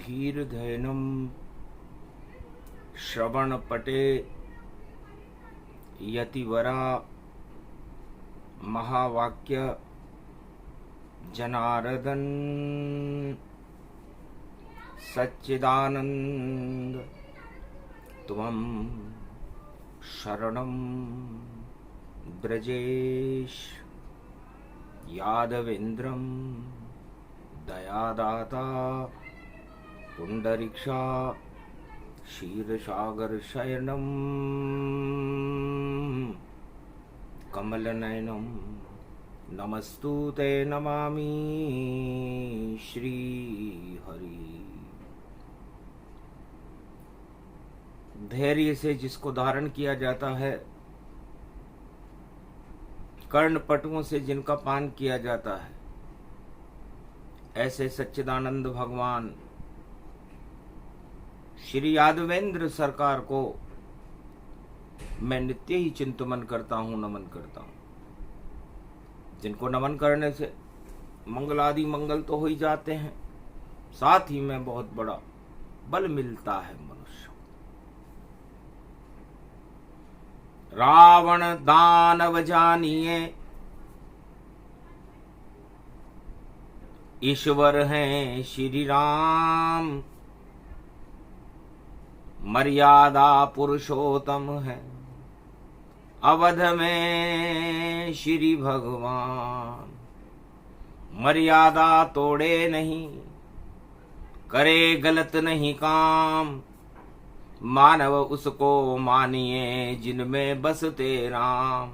धीर्धैनं श्रवणपटे यतिवरा महावाक्य जनार्दन सच्चिदानंद त्वं शरणं ब्रजेश यादवेन्द्रं दयादाता पुंडरीक्षा क्षीरसागर शयनं कमलनयनं नमस्तुते नमामि श्री हरि। धैर्य से जिसको धारण किया जाता है, कर्णपटुओं से जिनका पान किया जाता है, ऐसे सच्चिदानंद भगवान श्री यादवेंद्र सरकार को मैं नित्य ही चिंतन करता हूं, नमन करता हूं। जिनको नमन करने से मंगल आदि मंगल तो हो ही जाते हैं, साथ ही में बहुत बड़ा बल मिलता है मनुष्य। रावण दानव जानिए ईश्वर हैं श्री राम, मर्यादा पुरुषोत्तम है अवध में श्री भगवान। मर्यादा तोड़े नहीं, करे गलत नहीं काम, मानव उसको मानिए जिनमें बसते राम।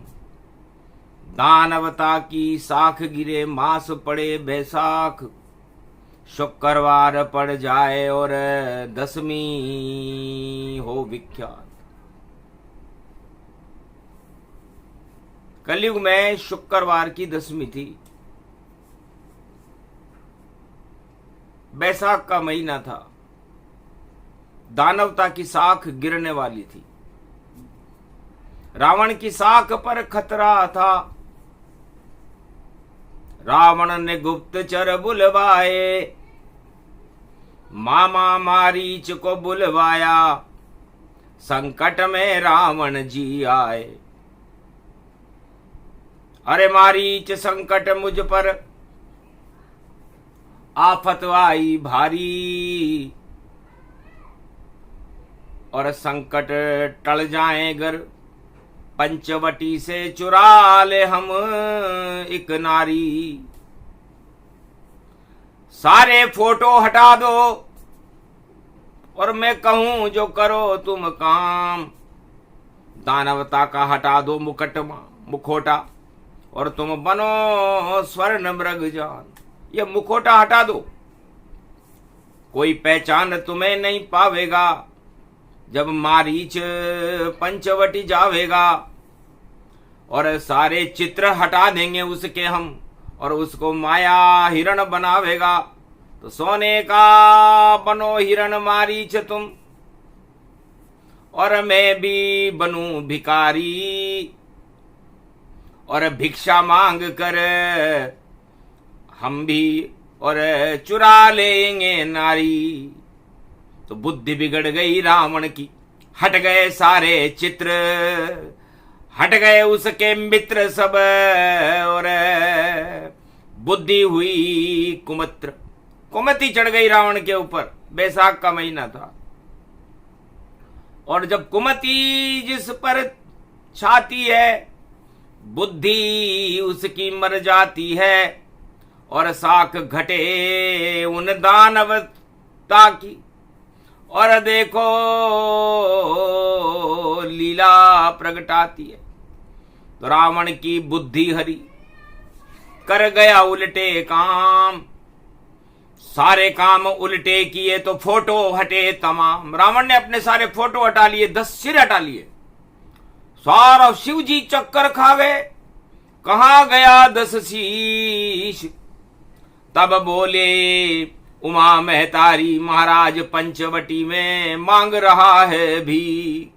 दानवता की साख गिरे मास पड़े बैसाख, शुक्रवार पड़ जाए और दसवीं हो विख्यात। कलयुग में शुक्रवार की दसवीं थी, बैसाख का महीना था, दानवता की साख गिरने वाली थी, रावण की साख पर खतरा था। रावण ने गुप्तचर बुलवाए, मामा मारीच को बुलवाया, संकट में रावण जी आए। अरे मारीच संकट मुझ पर आफत आई भारी, और संकट टल जाए गर पंचवटी से चुरा ले हम एक नारी। सारे फोटो हटा दो और मैं कहूं जो करो तुम काम। दानवता का हटा दो मुखोटा और तुम बनो स्वर्ण मृग जान। ये मुखोटा हटा दो, कोई पहचान तुम्हें नहीं पावेगा जब मारीच पंचवटी जावेगा। और सारे चित्र हटा देंगे उसके हम, और उसको माया हिरण बनावेगा। तो सोने का बनो हिरण मारीच तुम, और मैं भी बनूं भिखारी, और भिक्षा मांग कर हम भी और चुरा लेंगे नारी। तो बुद्धि बिगड़ गई रावण की, हट गए सारे चित्र, हट गए उसके मित्र सब, और बुद्धि हुई कुमत्र। कुमति चढ़ गई रावण के ऊपर। बैसाख का महीना था, और जब कुमति जिस पर छाती है, बुद्धि उसकी मर जाती है। और साख घटे उन दानवता की, और देखो लीला प्रगटाती है। तो रावण की बुद्धि हरी, कर गया उल्टे काम। सारे काम उल्टे किए तो फोटो हटे तमाम। रावण ने अपने सारे फोटो हटा लिए, 10 सिर हटा लिए। सारा शिव जी चक्कर खा गए, कहां गया 10 शीश। तब बोले उमा महतारी, महाराज पंचवटी में मांग रहा है भी।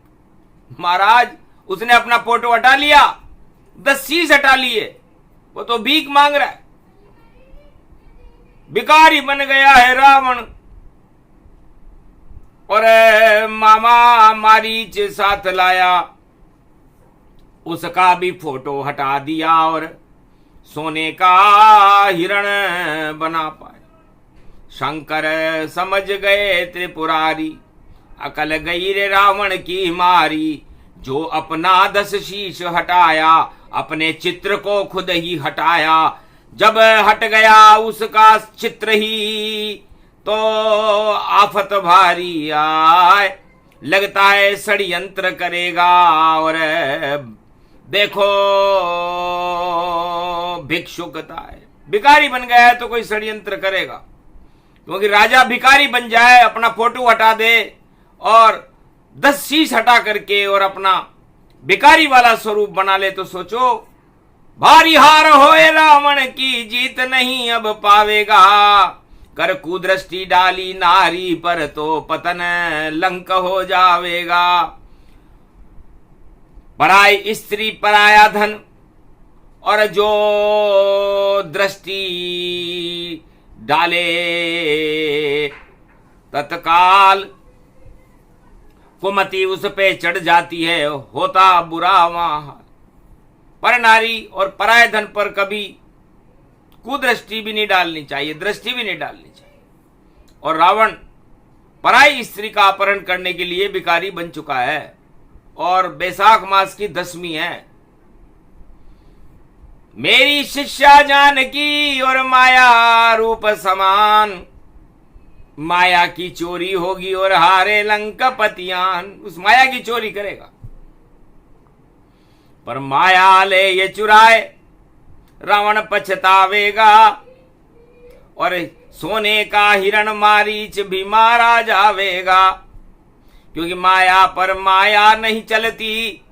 महाराज उसने अपना फोटो हटा लिया, 10 शीश हटा लिए, वो तो भीख मांग रहा है। भिखारी बन गया है रावण। और मामा मारीच साथ लाया, उसका भी फोटो हटा दिया और सोने का हिरण बना पाया। शंकर समझ गए त्रिपुरारी, अकल गई रे रावण की मारी। जो अपना 10 शीश हटाया, अपने चित्र को खुद ही हटाया। जब हट गया उसका चित्र ही, तो आफत भारी आए। लगता है षड्यंत्र करेगा, और देखो भिक्षुकता है। भिखारी बन गया है तो कोई षड्यंत्र करेगा, क्योंकि राजा भिखारी बन जाए, अपना फोटो हटा दे और 10 शीश हटा करके और अपना भिखारी वाला स्वरूप बना ले, तो सोचो भारी हार होए रावण की, जीत नहीं अब पावेगा। कर कुदृष्टि डाली नारी पर, तो पतन लंक हो जावेगा। पराई स्त्री पराया धन, और जो दृष्टि डाले तत्काल कुमति उस पे चढ़ जाती है, होता बुरा वहां। पर नारी और पराय धन पर कभी कुदृष्टि भी नहीं डालनी चाहिए, दृष्टि भी नहीं डालनी चाहिए। और रावण पराई स्त्री का अपहरण करने के लिए भिखारी बन चुका है, और बैसाख मास की 10वीं है। मेरी शिष्या जानकी और माया रूप समान, माया की चोरी होगी और हारे लंकापतियान। उस माया की चोरी करेगा, पर माया ले ये चुराए रावण पछतावेगा। और सोने का हिरण मारीच भी मारा जावेगा, क्योंकि माया पर माया नहीं चलती,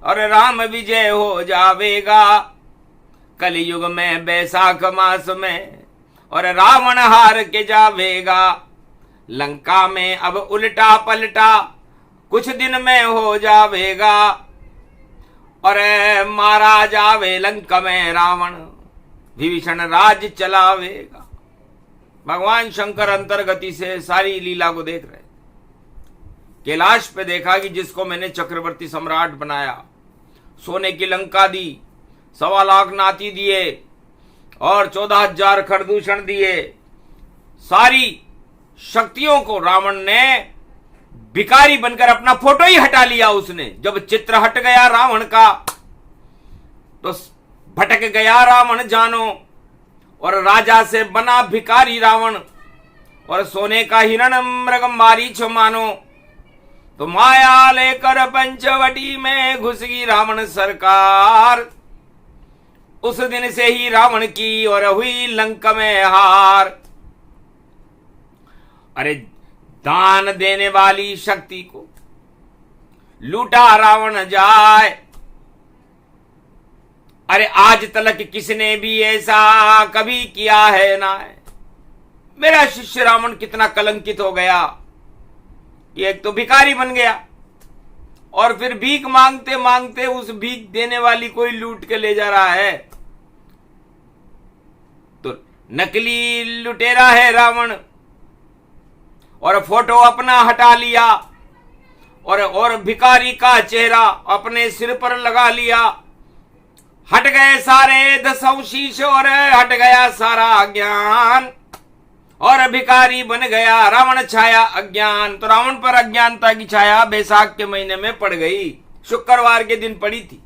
और राम विजय हो जावेगा। कलयुग में बैसाख मास में, और रावण हार के जावेगा। लंका में अब उल्टा पलटा कुछ दिन में हो जावेगा, और मारा जावे लंका में रावण, विभीषण राज चलावेगा। भगवान शंकर अंतर्गति से सारी लीला को देख रहे। कैलाश पे देखा कि जिसको मैंने चक्रवर्ती सम्राट बनाया, सोने की लंका दी, 1.25 लाख नाती दिए, और 14,000 खरदूषण दिए, सारी शक्तियों को रावण ने भिखारी बनकर अपना फोटो ही हटा लिया। उसने जब चित्र हट गया रावण का, तो भटक गया रावण जानो, और राजा से बना भिखारी रावण, और सोने का हिरण मृग मारीच मानो। तो माया लेकर पंचवटी में घुस गई रावण सरकार। उस दिन से ही रावण की और हुई लंका में हार। अरे दान देने वाली शक्ति को लूटा रावण जाए। अरे आज तलक किसने भी ऐसा कभी किया है ना है। मेरा शिष्य रावण कितना कलंकित हो गया कि एक तो भिखारी बन गया, और फिर भीख मांगते मांगते उस भीख देने वाली कोई लूट के ले जा रहा है। तो नकली लुटेरा है रावण, और फोटो अपना हटा लिया, और भिखारी का चेहरा अपने सिर पर लगा लिया। हट गए सारे 10 शीश, और हट गया सारा ज्ञान, और भिखारी बन गया रावण छाया अज्ञान। तो रावण पर अज्ञानता की छाया बैसाख के महीने में पड़ गई। शुक्रवार के दिन पड़ी थी,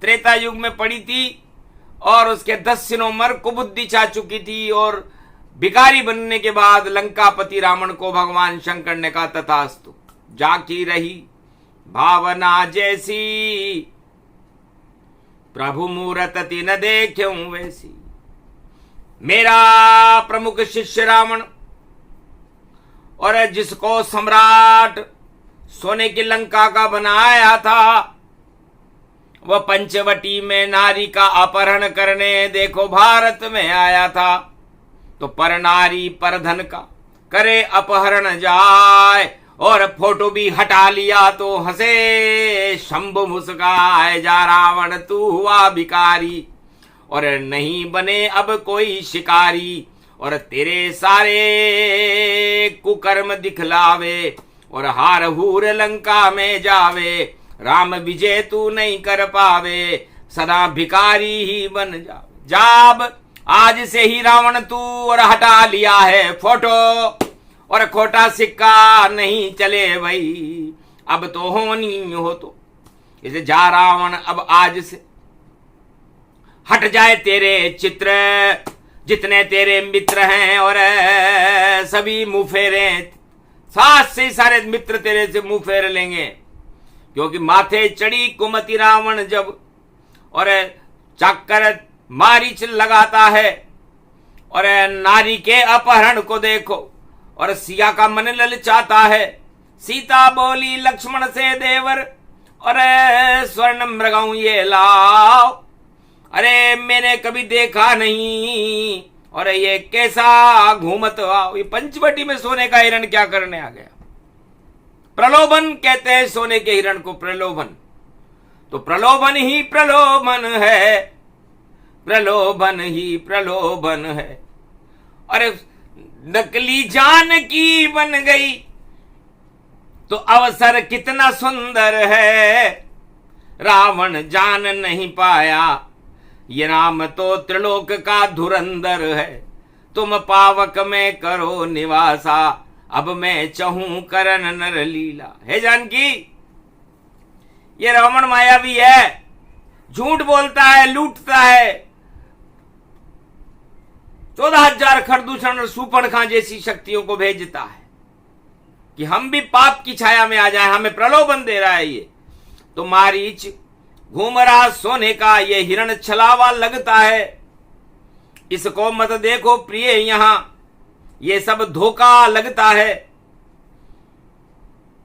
त्रेता युग में पड़ी थी, और उसके 10 दिनों मर कुबुद्धि छा चुकी थी। और भिखारी बनने के बाद लंकापति रावण को भगवान शंकर ने कहा तथास्तु, जाकी रही भावना जैसी, प्रभु मूरत तीन देख्यूं वैसी। मेरा प्रमुख शिष्य रावण, और जिसको सम्राट सोने की लंका का बनाया था, वह पंचवटी में नारी का अपहरण करने देखो भारत में आया था। तो पर नारी पर धन का करे अपहरण जाए, और फोटो भी हटा लिया तो हंसे शंभु मुस्काए जा। रावण तू हुआ भिखारी, और नहीं बने अब कोई शिकारी, और तेरे सारे कुकर्म दिखलावे और हार हूर लंका में जावे, राम विजय तू नहीं कर पावे, सदा भिखारी ही बन जावे। जाब आज से ही रावण तू और हटा लिया है फोटो, और खोटा सिक्का नहीं चले भाई, अब तो होनी हो तो। इसे जा रावण अब आज से हट जाए तेरे चित्र, जितने तेरे मित्र हैं और सभी मुंह फेरे, साथ से सारे मित्र तेरे से मुंह फेर लेंगे, क्योंकि माथे चढ़ी कुमति रावण जब, और चाकर मारीच लगाता है, और नारी के अपहरण को देखो, और सिया का मन ललचाता है। सीता बोली लक्ष्मण से देवर, और स्वर्ण मृगऊ ये लाओ, अरे मैंने कभी देखा नहीं, और ये कैसा घूमत आओ। ये पंचवटी में सोने का हिरण क्या करने आ गया? प्रलोभन कहते हैं सोने के हिरण को, प्रलोभन। तो प्रलोभन ही प्रलोभन है, प्रलोभन ही प्रलोभन है। अरे नकली जानकी बन गई तो अवसर कितना सुंदर है, रावण जान नहीं पाया ये राम तो त्रिलोक का धुरंधर है। तुम पावक में करो निवासा, अब मैं चहूं करन नर लीला। हे जानकी, ये रावण मायावी है, झूठ बोलता है, लूटता है। 14,000 खरदूषण और सूपणखा जैसी शक्तियों को भेजता है कि हम भी पाप की छाया में आ जाए, हमें प्रलोभन दे रहा है ये। तो मारीच घूम रहा सोने का ये हिरण छलावा लगता है, इसको मत देखो प्रिय यहां, ये सब धोखा लगता है।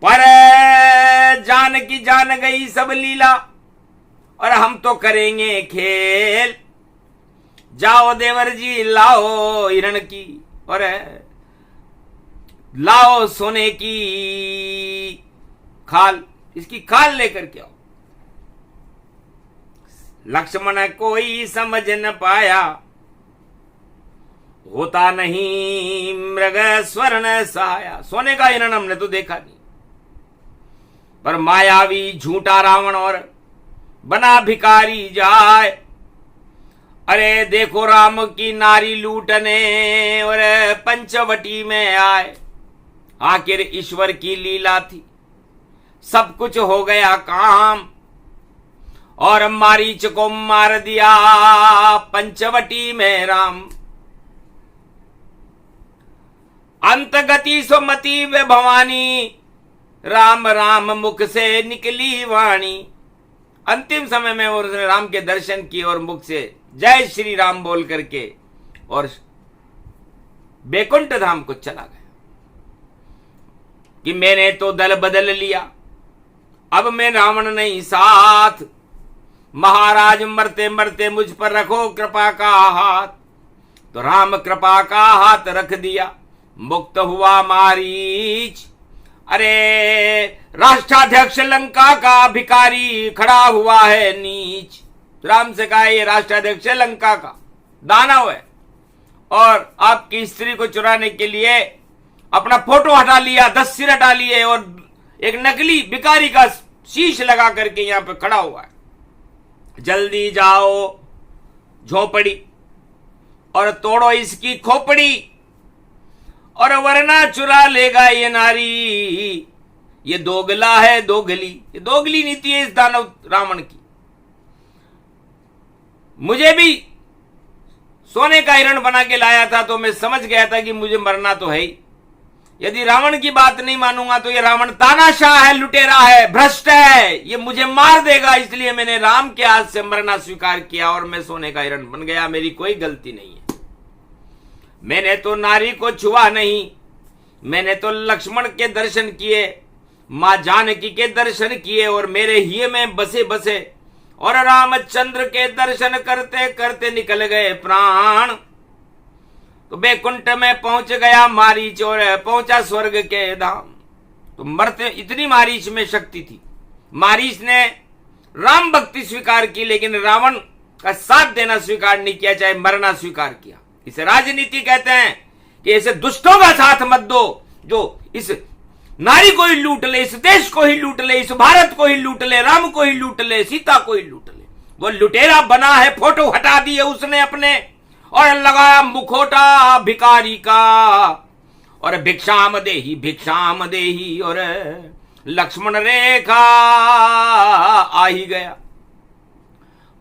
पर जान की जान गई सब लीला, और हम तो करेंगे खेल। जाओ देवर जी लाओ हिरण की, और लाओ सोने की खाल, इसकी खाल लेकर के आओ। लक्ष्मण कोई समझ न पाया, होता नहीं मृग स्वर्ण साया। सोने का हिरण हमने तो देखा नहीं, पर मायावी झूठा रावण और बना भिखारी जाए। अरे देखो राम की नारी लूटने और पंचवटी में आए, आखिर ईश्वर की लीला थी, सब कुछ हो गया काम, और मारीच को मार दिया पंचवटी में राम। अंतगति सुमति वे भवानी, राम राम मुख से निकली वाणी। अंतिम समय में उसने राम के दर्शन किए और मुख से जय श्री राम बोल करके और बैकुंठ धाम को चला गया कि मैंने तो दल बदल लिया, अब मैं रावण नहीं साथ। महाराज मरते मरते मुझ पर रखो कृपा का हाथ। तो राम कृपा का हाथ रख दिया, मुक्त हुआ मारीच। अरे राष्ट्राध्यक्ष लंका का भिखारी खड़ा हुआ है नीच। राम से कहा ये राष्ट्राध्यक्ष लंका का दानव है, और आपकी स्त्री को चुराने के लिए अपना फोटो हटा लिया, 10 सिर हटा लिए, और एक नकली भिखारी का शीश लगा करके यहां पे खड़ा हुआ है। जल्दी जाओ झोपड़ी और तोड़ो इसकी खोपड़ी, और वरना चुरा लेगा ये नारी। ये दोगला है, दोगली, ये दोगली नीति है इस दानव रावण की। मुझे भी सोने का हिरण बना के लाया था तो मैं समझ गया था कि मुझे मरना तो है ही। यदि रावण की बात नहीं मानूंगा तो ये रावण तानाशाह है, लुटेरा है, भ्रष्ट है, ये मुझे मार देगा। इसलिए मैंने राम के हाथ से मरना स्वीकार किया और मैं सोने का हिरण बन गया। मेरी कोई गलती नहीं है, मैंने तो नारी को छुआ नहीं, मैंने तो लक्ष्मण के दर्शन किए, मां जानकी के दर्शन किए, और मेरे ही में बसे बसे, और रामचंद्र के दर्शन करते करते निकल गए प्राण। तो बैकुंठ में पहुंच गया मारीच और पहुंचा स्वर्ग के धाम। तो मरते इतनी मारीच में शक्ति थी। मारीच ने राम भक्ति स्वीकार की, लेकिन रावण का साथ देना स्वीकार नहीं किया, चाहे मरना स्वीकार किया। इसे राजनीति कहते हैं कि ऐसे दुष्टों का साथ मत दो जो इस नारी को ही लूट ले, इस देश को ही लूट ले, इस भारत को ही लूट ले, राम को ही लूट ले, सीता को ही लूट ले। वो लुटेरा बना है, फोटो हटा दी है उसने अपने और लगाया मुखोटा भिखारी का, और भिक्षाम देही और लक्ष्मण रेखा आ ही गया।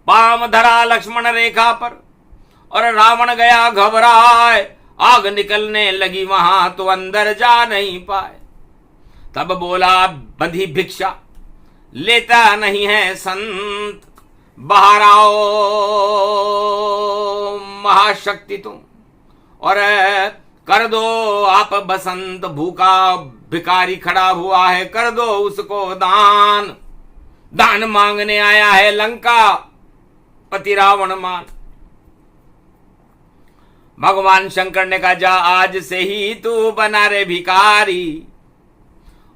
पाम धरा लक्ष्मण रेखा पर और रावण गया घबराए, आग निकलने लगी वहां तो अंदर जा नहीं पाए। तब बोला बंधी भिक्षा लेता नहीं है संत, बाहर आओ महाशक्ति तुम और कर दो आप बसंत। भूखा भिखारी खड़ा हुआ है, कर दो उसको दान। दान मांगने आया है लंका पति रावण मान। भगवान शंकर ने कहा जा आज से ही तू बना रे भिखारी,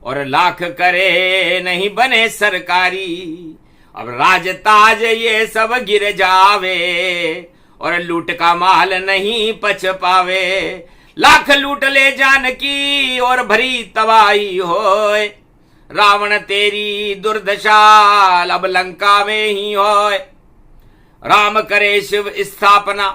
और लाख करे नहीं बने सरकारी। अब राज ताज ये सब गिर जावे, और लूट का माल नहीं पच पावे। लाख लूट ले जानकी और भरी तबाही होए, रावण तेरी दुर्दशा अब लंका में ही होए। राम करे शिव स्थापना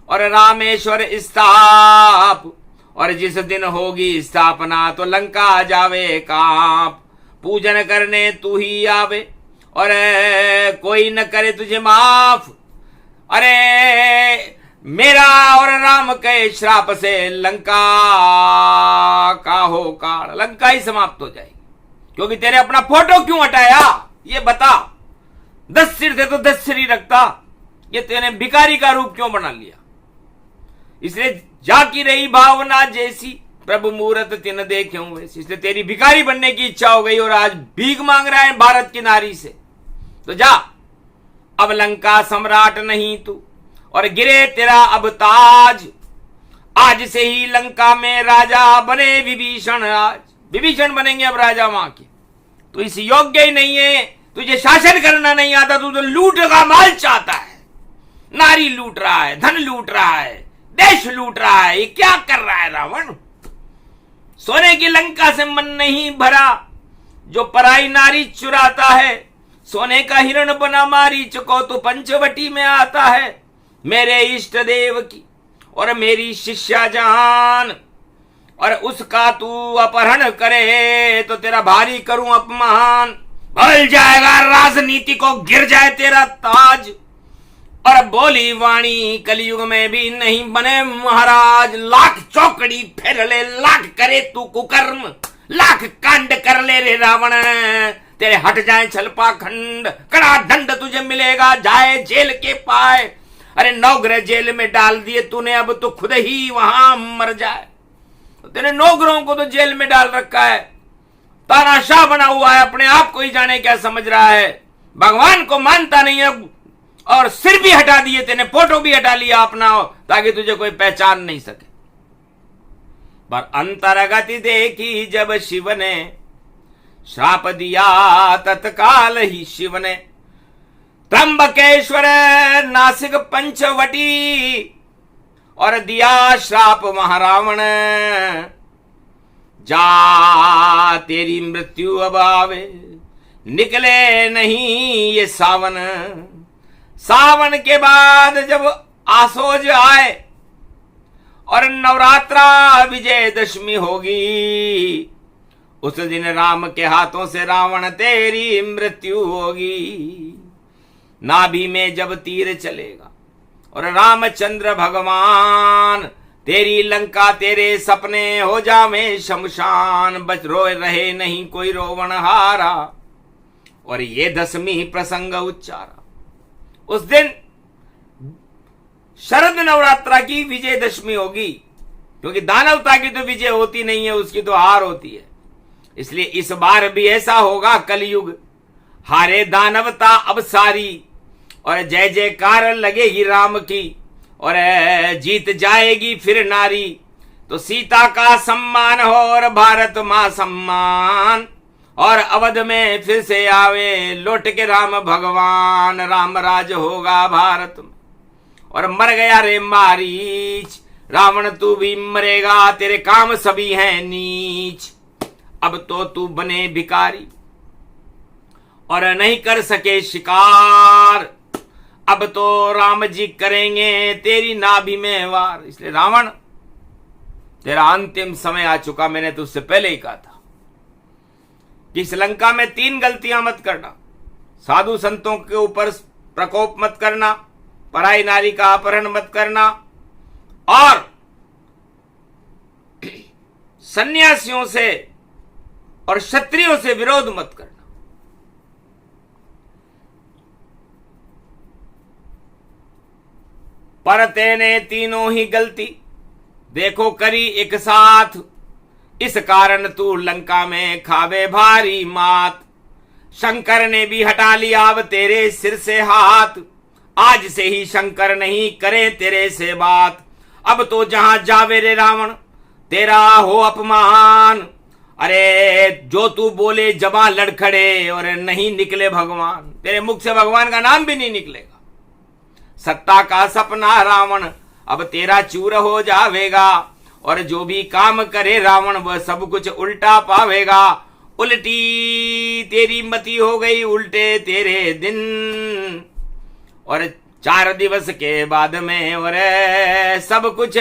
और रामेश्वर स्थाप, और जिस दिन होगी स्थापना तो लंका जावे कांप। पूजन करने तू ही आवे और कोई न करे तुझे माफ। अरे मेरा और राम के श्राप से लंका का हो काल, लंका ही समाप्त हो जाएगी। क्योंकि तेरे अपना फोटो क्यों हटाया ये बता। 10 सिर थे तो 10 सिर ही रखता, ये तेने भिखारी का रूप क्यों बना लिया। इसलिए जाकी रही भावना जैसी, प्रभु मूरत तिन देख्यूं वैसी। इसलिए तेरी भिखारी बनने की इच्छा हो गई और आज भीख मांग रहा है भारत की नारी से। तो जा, अब लंका सम्राट नहीं तू और गिरे तेरा अब ताज। आज से ही लंका में राजा बने विभीषण। आज विभीषण बनेंगे अब राजा वहां के। तू इस योग्य ही नहीं है, तुझे शासन करना नहीं आता, तू तो लूट का माल चाहता है। नारी लूट रहा है, धन लूट रहा है, देश लूट रहा है। ये क्या कर रहा है रावण। सोने की लंका से मन नहीं भरा, जो पराई नारी चुराता है। सोने का हिरण बना मारीच को तो पंचवटी में आता है। मेरे इष्ट देव की और मेरी शिष्या जान, और उसका तू अपहरण करे तो तेरा भारी करूं अपमान। भल जाएगा राजनीति को, गिर जाए तेरा ताज। और बोली वाणी कलयुग में भी नहीं बने महाराज। लाख चौकड़ी फेर ले, लाख करे तू कुकर्म, लाख कांड कर ले रे रावण, तेरे हट जाए छलपाखंड। कड़ा दंड तुझे मिलेगा, जाए जेल के पाए। अरे 9 ग्रह जेल में डाल दिए तूने, अब तो खुद ही वहां मर जाए। तो तेरे 9 ग्रहों को तो जेल में डाल रखा है। तानाशाह बना हुआ है, अपने आप को ही जाने क्या समझ रहा है। भगवान को मानता नहीं है, और सिर भी हटा दिए तेने, फोटो भी हटा लिया अपना, ताकि तुझे कोई पहचान नहीं सके। पर अंतरगति देखी जब शिव ने, श्राप दिया तत्काल ही शिव ने। त्र्यंबकेश्वर नासिक पंचवटी, और दिया श्राप महारावण। जा तेरी मृत्यु अब आवे, निकले नहीं ये सावन। सावन के बाद जब आसोज आए और नवरात्रा विजयदशमी होगी, उस दिन राम के हाथों से रावण तेरी मृत्यु होगी। नाभि में जब तीर चलेगा और रामचंद्र भगवान, तेरी लंका तेरे सपने हो जावे शमशान। बच रोए रहे नहीं कोई रोवण हारा, और ये 10वीं प्रसंग उच्चारा। उस दिन शरद नवरात्रा की विजयदशमी होगी, क्योंकि दानवता की तो विजय होती नहीं है, उसकी तो हार होती है। इसलिए इस बार भी ऐसा होगा, कलयुग हारे दानवता अब सारी, और जय जयकार लगेगी राम की, और जीत जाएगी फिर नारी। तो सीता का सम्मान हो और भारत मां सम्मान, और अवध में फिर से आवे लौट के राम भगवान। राम राज होगा भारत में। और मर गया रे मारीच, रावण तू भी मरेगा, तेरे काम सभी हैं नीच। अब तो तू बने भिखारी और नहीं कर सके शिकार, अब तो राम जी करेंगे तेरी नाभि में वार। इसलिए रावण, तेरा अंतिम समय आ चुका। मैंने तुझसे पहले ही कहा था कि इस लंका में 3 गलतियां मत करना। साधु संतों के ऊपर प्रकोप मत करना, पराई नारी का अपहरण मत करना, और सन्यासियों से और क्षत्रियों से विरोध मत करना। पर तेने तीनों ही गलती देखो करी एक साथ, इस कारण तू लंका में खावे भारी मात। शंकर ने भी हटा लिया अब तेरे सिर से हाथ, आज से ही शंकर नहीं करे तेरे से बात। अब तो जहां जावे रे रावण तेरा हो अपमान, अरे जो तू बोले जबां लड़खड़े और नहीं निकले भगवान, तेरे मुख से भगवान का नाम भी नहीं निकलेगा। सत्ता का सपना रावण अब तेरा चूर हो जावेगा, और जो भी काम करे रावण वह सब कुछ उल्टा पावेगा। उल्टी तेरी मति हो गई उल्टे तेरे दिन, और 4 दिवस के बाद में और सब कुछ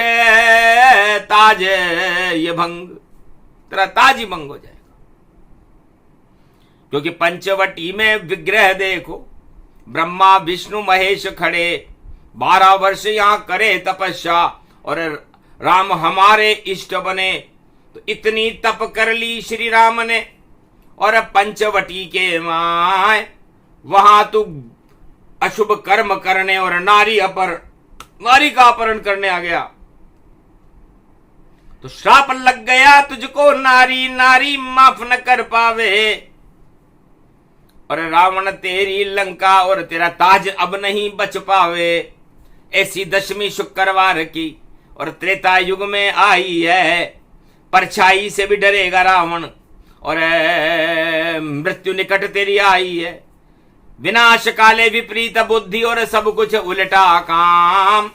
ताज ये भंग, तेरा ताज ही भंग हो जाएगा। क्योंकि पंचवटी में विग्रह देखो, ब्रह्मा विष्णु महेश खड़े, 12 वर्ष यहां करे तपस्या, और राम हमारे इष्ट बने। तो इतनी तप कर ली श्री राम ने, और पंचवटी के माय वहां तू अशुभ कर्म करने और नारी का अपहरण करने आ गया। तो श्राप लग गया तुझको, नारी नारी माफ न कर पावे। और रावण तेरी लंका और तेरा ताज अब नहीं बच पावे। ऐसी दशमी शुक्रवार की और त्रेता युग में आई है, परछाई से भी डरेगा रावण, और मृत्यु निकट तेरी आई है। विनाश काले विपरीत बुद्धि और सब कुछ उल्टा काम,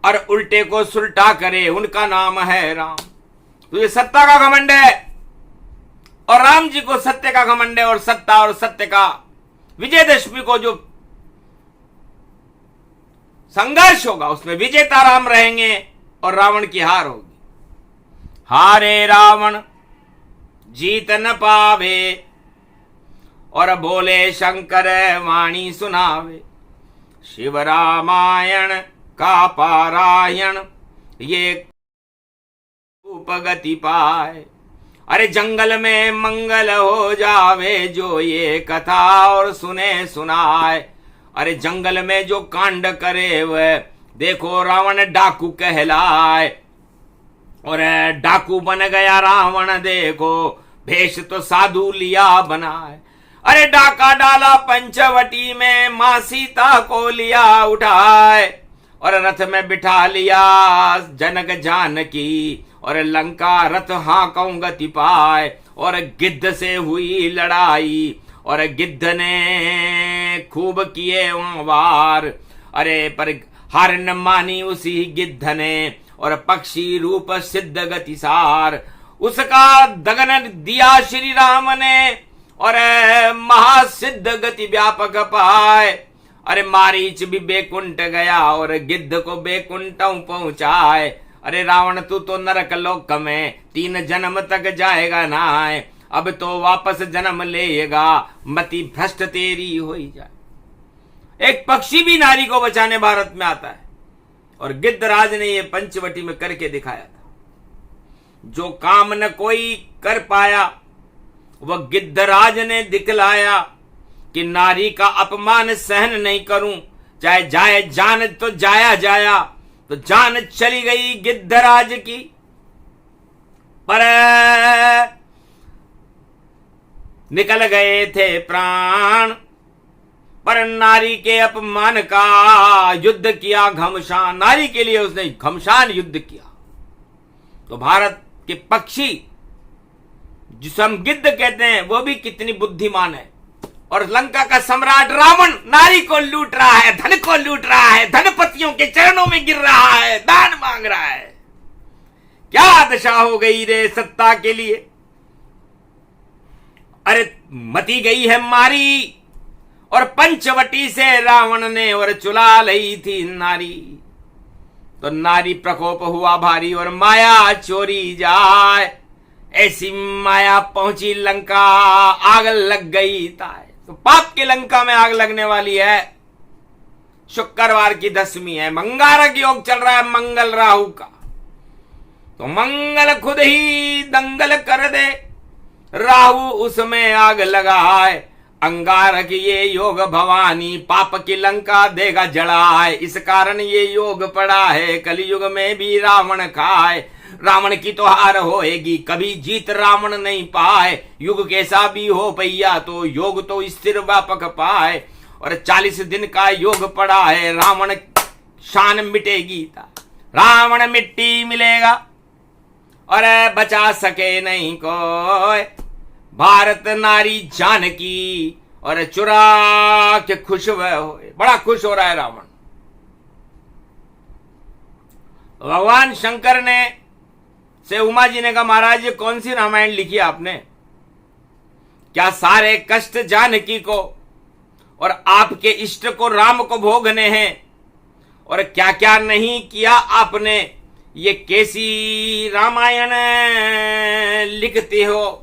और उल्टे को सुलटा करे उनका नाम है राम। तुझे सत्ता का घमंड है, और राम जी को सत्य का घमंड है, और सत्ता और सत्य का विजयदशमी को जो संघर्ष होगा उसमें विजेता राम रहेंगे और रावण की हार होगी। हारे रावण जीत न पावे, और बोले शंकर वाणी सुनावे। शिव रामायण का पारायण ये उपगति पाए। अरे जंगल में मंगल हो जावे जो ये कथा और सुने सुनाए। अरे जंगल में जो कांड करे वह देखो रावण डाकू कहलाए, और डाकू बन गया रावण देखो भेष तो साधु लिया बनाए। अरे डाका डाला पंचवटी में मां सीता को लिया उठाए, और रथ में बिठा लिया जनक जानकी, और लंका रथ हांकौ गति पाए। और गिद्ध से हुई लड़ाई, और गिद्ध ने खूब किए वार। अरे पर हार न मानी उसी गिद्ध ने, और पक्षी रूप सिद्ध गति सार। उसका दगन दिया श्री राम ने, और महासिद्ध गति व्यापक पाए। अरे मारीच भी बेकुंठ गया, और गिद्ध को बेकुंठों पहुंचाए। अरे रावण तू तो नरक लोक में 3 जन्म तक जाएगा ना, अब तो वापस जन्म लेगा, मति भ्रष्ट तेरी हो ही जाए। एक पक्षी भी नारी को बचाने भारत में आता है, और गिद्धराज ने ये पंचवटी में करके दिखाया था। जो काम न कोई कर पाया वह गिद्धराज ने दिखलाया, कि नारी का अपमान सहन नहीं करूं, चाहे जाए जान तो जाया जाया। तो जान चली गई गिद्धराज की, पर निकल गए थे प्राण। पर नारी के अपमान का युद्ध किया घमसान, नारी के लिए उसने घमसान युद्ध किया। तो भारत के पक्षी जिसे हम गिद्ध कहते हैं वो भी कितनी बुद्धिमान है। और लंका का सम्राट रावण नारी को लूट रहा है, धन को लूट रहा है, धनपतियों के चरणों में गिर रहा है, दान मांग रहा है। क्या दशा हो गई रे सत्ता के लिए। अरे मती गई है मारी, और पंचवटी से रावण ने और चुला ली थी नारी। तो नारी प्रकोप हुआ भारी और माया चोरी जाए, ऐसी माया पहुंची लंका आग लग गई ताय। तो पाप की लंका में आग लगने वाली है। शुक्रवार की 10वीं है, मंगारक योग चल रहा है मंगल राहु का। तो मंगल खुद ही दंगल कर दे, राहु उसमें आग लगाए। अंगारक ये योग भवानी पाप की लंका देगा जड़ाए। इस कारण ये योग पड़ा है कलयुग में भी रावण खाए। रावण की तो हार होएगी, कभी जीत रावण नहीं पाए। युग कैसा भी हो भैया तो योग तो स्थिर व्यापक पाए। और 40 दिन का योग पड़ा है, रावण शान मिटेगी। रावण मिट्टी मिलेगा और बचा सके नहीं कोई। भारत नारी जानकी और चुरा के खुश वह होए। बड़ा खुश हो रहा है रावण। भगवान शंकर ने से उमा जी ने कहा, महाराज ये कौन सी रामायण लिखी आपने? क्या सारे कष्ट जानकी को और आपके इष्ट को राम को भोगने हैं? और क्या क्या नहीं किया आपने? ये कैसी रामायण लिखते हो?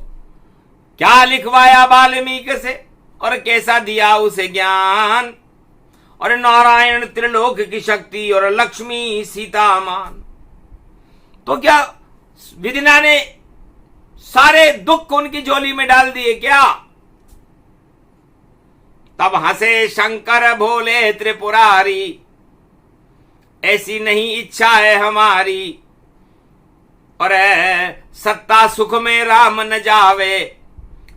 क्या लिखवाया वाल्मीकि से और कैसा दिया उसे ज्ञान? और नारायण त्रिलोक की शक्ति और लक्ष्मी सीता मान। तो क्या विदिना ने सारे दुख उनकी झोली में डाल दिए क्या? तब हंसे शंकर भोले त्रिपुरारी, ऐसी नहीं इच्छा है हमारी। और सत्ता सुख में राम न जावे,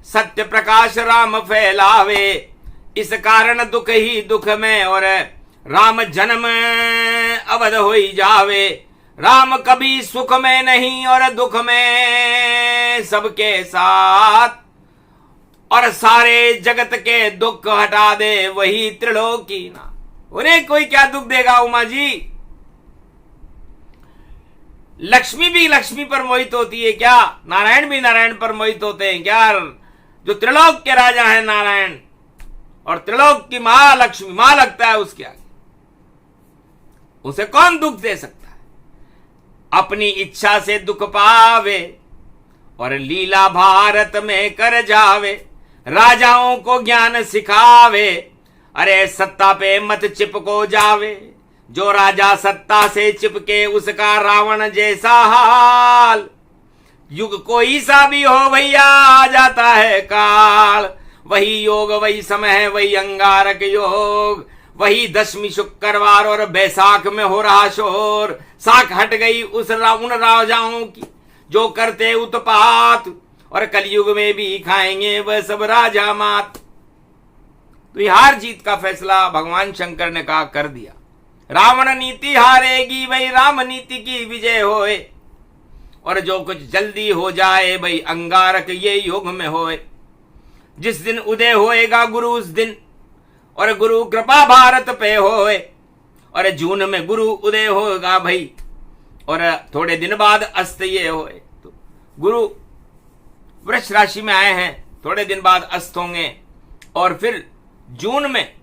सत्य प्रकाश राम फैलावे। इस कारण दुख ही दुख में और राम जन्म अवध होई जावे। राम कभी सुख में नहीं और दुख में सबके साथ। और सारे जगत के दुख हटा दे वही त्रिलोकी ना। उन्हें कोई क्या दुख देगा उमा जी? लक्ष्मी भी लक्ष्मी पर मोहित होती है क्या? नारायण भी नारायण पर मोहित होते हैं क्या? जो त्रिलोक के राजा है नारायण और त्रिलोक की महालक्ष्मी, मां लगता है उसके आगे, उसे कौन दुख दे सकता है? अपनी इच्छा से दुख पावे और लीला भारत में कर जावे। राजाओं को ज्ञान सिखावे, अरे सत्ता पे मत चिपको जावे। जो राजा सत्ता से चिपके उसका रावण जैसा हाल। युग कोई सा भी हो भैया आ जाता है काल। वही योग वही समय है, वही अंगारक योग, वही 10वीं शुक्रवार और बैसाख में हो रहा शोर। साख हट गई उन राजाओं की जो करते उत्पात, और कलयुग में भी खाएंगे वह सब राजा मात। तो ये हार जीत का फैसला भगवान शंकर ने कहा कर दिया। रावण नीति हारेगी भाई राम नीति की विजय होए। और जो कुछ जल्दी हो जाए भाई अंगारक ये योग में होए। जिस दिन उदय होएगा गुरु उस दिन, और गुरु कृपा भारत पे होए। और जून में गुरु उदय होगा भाई, और थोड़े दिन बाद अस्त ये होए। तो गुरु वृष राशि में आए हैं, थोड़े दिन बाद अस्त होंगे, और फिर जून में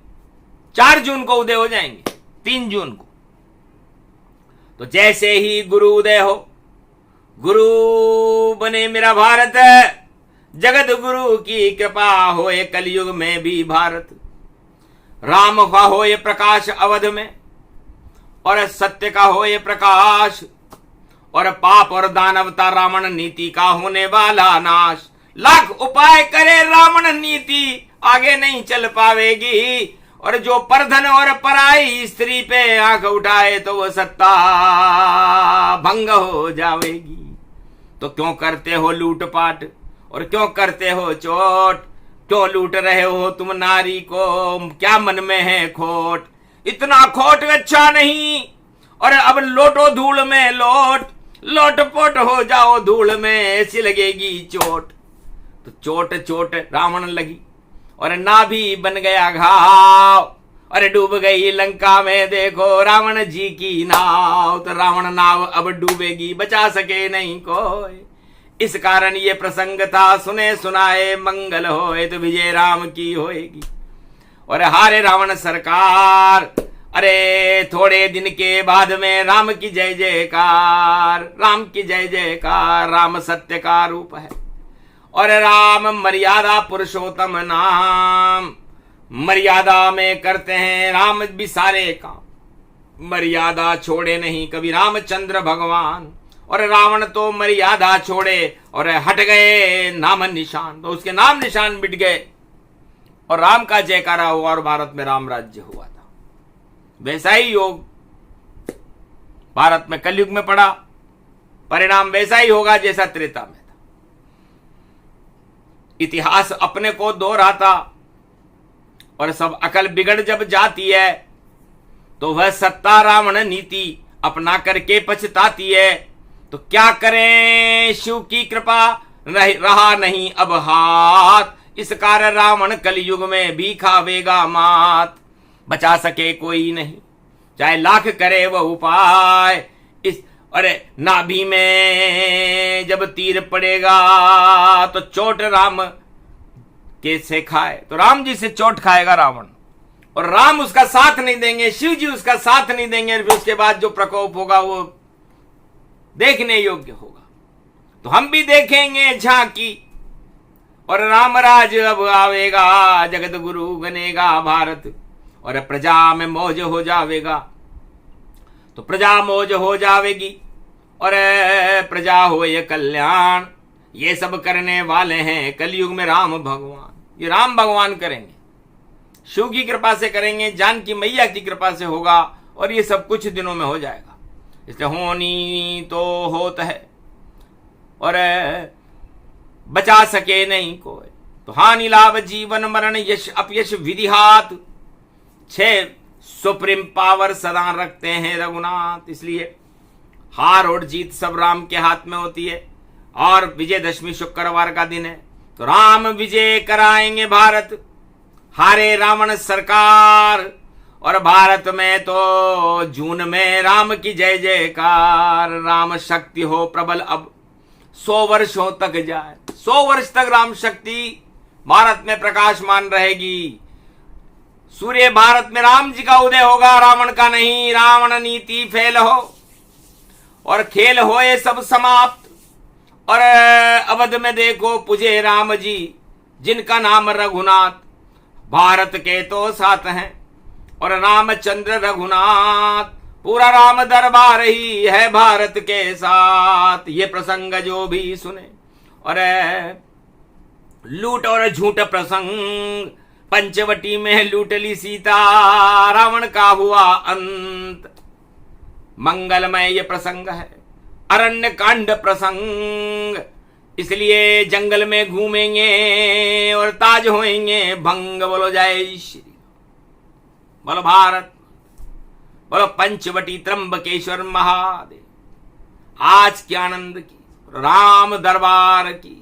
4 जून को उदय हो जाएंगे, 3 जून को। तो जैसे ही गुरु उदय हो, गुरु बने मेरा भारत, जगत गुरु की कृपा होए कलयुग में भी भारत। राम का होए प्रकाश अवध में, और सत्य का होए प्रकाश, और पाप और दानवता रावण नीति का होने वाला नाश। लाख उपाय करे रावण नीति आगे नहीं चल पावेगी। और जो परधन और पराई स्त्री पे आंख उठाए तो वो सत्ता भंग हो जाएगी। तो क्यों करते हो लूटपाट और क्यों करते हो चोट? क्यों लूट रहे हो तुम नारी को? क्या मन में है खोट? इतना खोट अच्छा नहीं, और अब लोटो धूल में लोटपोट हो जाओ धूल में, ऐसी लगेगी चोट। तो चोट चोट रावण लगी और नाभि बन गया घाव, और डूब गई लंका में देखो रावण जी की नाव। तो रावण नाव अब डूबेगी, बचा सके नहीं कोई। इस कारण ये प्रसंग था, सुने सुनाए मंगल होए तो विजय राम की होएगी। और हारे रावण सरकार, अरे थोड़े दिन के बाद में राम की जय जयकार, राम की जय जयकार। राम सत्य का रूप है और राम मर्यादा पुरुषोत्तम नाम। मर्यादा में करते हैं राम भी सारे काम, मर्यादा छोड़े नहीं कभी रामचंद्र भगवान। और रावण तो मर्यादा छोड़े और हट गए नाम निशान, तो उसके नाम निशान मिट गए और राम का जयकारा हुआ और भारत में राम राज्य हुआ था। वैसा ही योग भारत में कलयुग में पड़ा, परिणाम वैसा ही होगा जैसा त्रेता में था। इतिहास अपने को दोहराता और सब अकल बिगड़ जब जाती है तो वह सत्ता रावण नीति अपना करके पछताती है। तो क्या करें, शिव की कृपा रहा नहीं अब हाथ, इस कारण रावण कलयुग में भी खावेगा मात। बचा सके कोई नहीं चाहे लाख करे वह उपाय, इस अरे नाभि में जब तीर पड़ेगा तो चोट राम के से खाए, तो राम जी से चोट खाएगा रावण और राम उसका साथ नहीं देंगे, शिव जी उसका साथ नहीं देंगे। फिर उसके बाद जो प्रकोप होगा वो देखने योग्य होगा। तो हम भी देखेंगे झांकी और रामराज अब आवेगा, जगत गुरु बनेगा भारत और प्रजा में मौज हो जावेगा। तो प्रजा मौज हो जावेगी और प्रजा हो ये कल्याण, ये सब करने वाले हैं कलयुग में राम भगवान। ये राम भगवान करेंगे, शिव की कृपा से करेंगे, जानकी मैया की कृपा से होगा और ये सब कुछ दिनों में हो जाएगा। इसलिए होनी तो होत है और बचा सके नहीं कोई। तो हानि लाभ जीवन मरण यश अपयश विधिहात, 6 सुप्रीम पावर सदा रखते हैं रघुनाथ। इसलिए हार और जीत सब राम के हाथ में होती है और विजयदशमी शुक्रवार का दिन है। तो राम विजय कराएंगे भारत, हारे रावण सरकार और भारत में तो जून में राम की जय जयकार। राम शक्ति हो प्रबल अब 100 वर्षों तक जाए, 100 वर्ष तक राम शक्ति भारत में प्रकाशमान रहेगी। सूर्य भारत में राम जी का उदय होगा, रावण का नहीं। रावण नीति फेल हो और खेल होए सब समाप्त। और अवध में देखो पूजे राम जी जिनका नाम रघुनाथ, भारत के तो साथ हैं और रामचंद्र रघुनाथ, पूरा राम दरबार ही है भारत के साथ। ये प्रसंग जो भी सुने और लूट और झूठ प्रसंग, पंचवटी में लूट ली सीता, रावण का हुआ अंत। मंगलमय ये प्रसंग है, अरण्य कांड प्रसंग। इसलिए जंगल में घूमेंगे और ताज होएंगे भंग। बोलो जय श्री, बोलो भारत, बोलो पंचवटी त्र्यंबकेश्वर महादेव। आज के आनंद की, राम दरबार की।